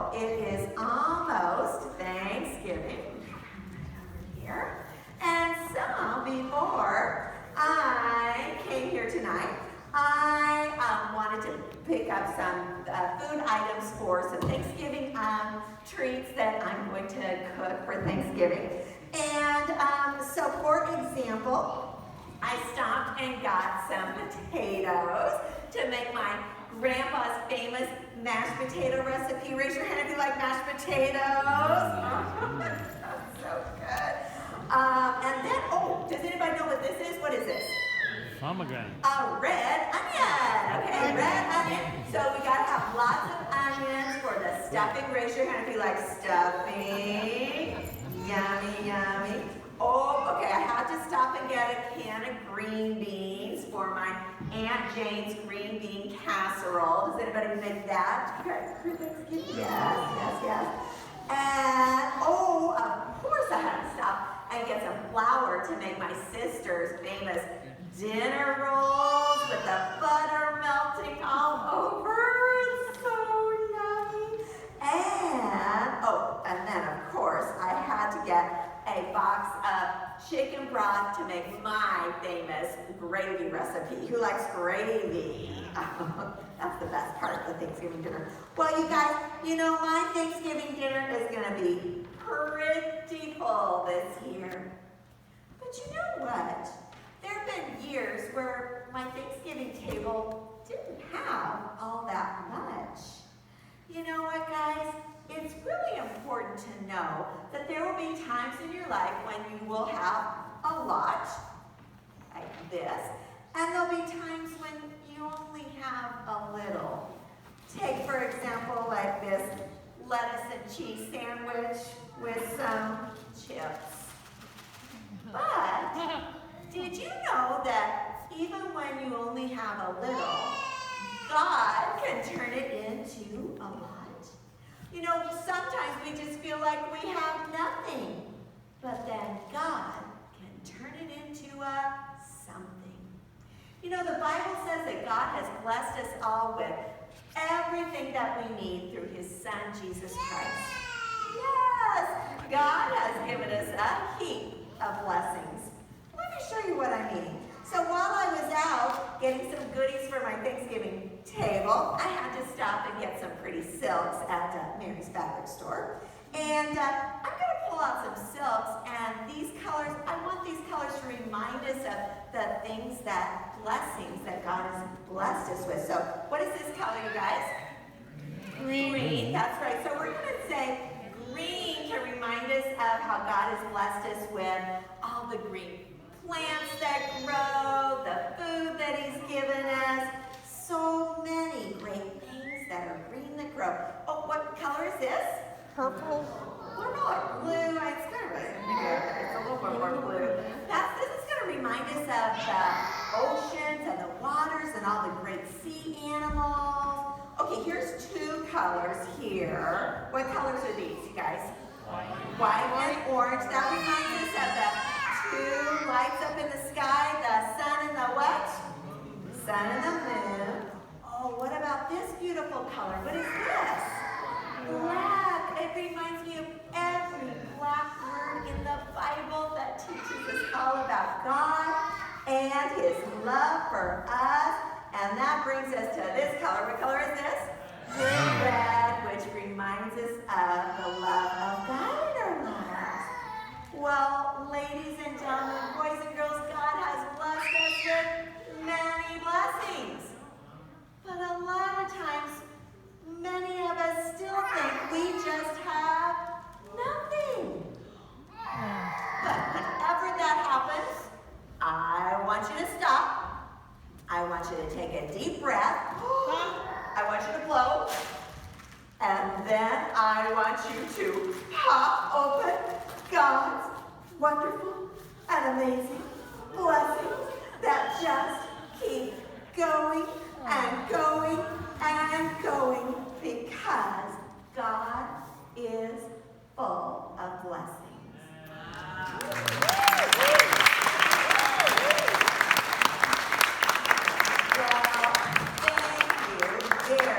So it is almost Thanksgiving. Here. And so before I came here tonight, I wanted to pick up some food items for some Thanksgiving treats that I'm going to cook for Thanksgiving. And so for example, I stopped and got some potatoes to make my grandpa's famous mashed potato recipe. Raise your hand if you like mashed potatoes. That's so good. And then, does anybody know what this is? What is this? Pomegranate. A red onion. Okay, red onion. So we gotta have lots of onions for the stuffing. Raise your hand if you like stuffing. Yummy, yummy. Oh, okay, I had to stop and get a can of green beans for my Aunt Jane's green bean casserole. Does anybody make that? For Thanksgiving? Yes. And, of course I had to stop and get some flour to make my sister's famous dinner rolls with the butter melting all over. It's so yummy. And then of course I had to get a box of chicken broth to make my famous gravy recipe. Who likes gravy? That's the best part of the Thanksgiving dinner. Well, you guys, my Thanksgiving dinner is going to be pretty full this year. But you know what? There have been years where my Thanksgiving table didn't have all that much. You know what, guys? It's really important to know that there will be times in your life when you will have a lot, like this, and there'll be times when you only have a little. Take, for example, like this lettuce and cheese sandwich with some chips. But did you know that even when you only have a little, God can turn it into a lot? Sometimes we just feel like we have nothing, but then God can turn it into something. The Bible says that God has blessed us all with everything that we need through His Son, Jesus Christ. Yes, God has given us a heap of blessings. Let me show you what I mean. So while I was out getting some goodies for my Thanksgiving table, I had to stop and get some pretty silks at Mary's fabric store. And I'm going to pull out some silks, and these colors, I want these colors to remind us of the things blessings that God has blessed us with. So what is this color, you guys? Green. That's right. So we're going to say green to remind us of how God has blessed us with all the green plants that grow, the food that He's given us, so many great things that are green that grow. Oh, what color is this? Purple. What about blue? It's kind of it's a little bit more blue. This is going to remind us of the oceans and the waters and all the great sea animals. Okay, here's two colors here. What colors are these, you guys? White and orange. That reminds us of the two lights up in the sky, the sun and the what? Sun and the moon. Oh, what about this beautiful color? What is this? Black. It reminds me of every black word in the Bible that teaches us all about God and His love for us. And that brings us to this color. What color is this? Red, which reminds us of the love of God in our lives. Well, ladies and gentlemen, boys and girls, God has blessed us with many blessings. But a lot of times, many of us still think we just have nothing. But whenever that happens, I want you to stop. I want you to take a deep breath. I want you to blow. And then I want you to pop open God's wonderful and amazing blessings that just keep going and going and going.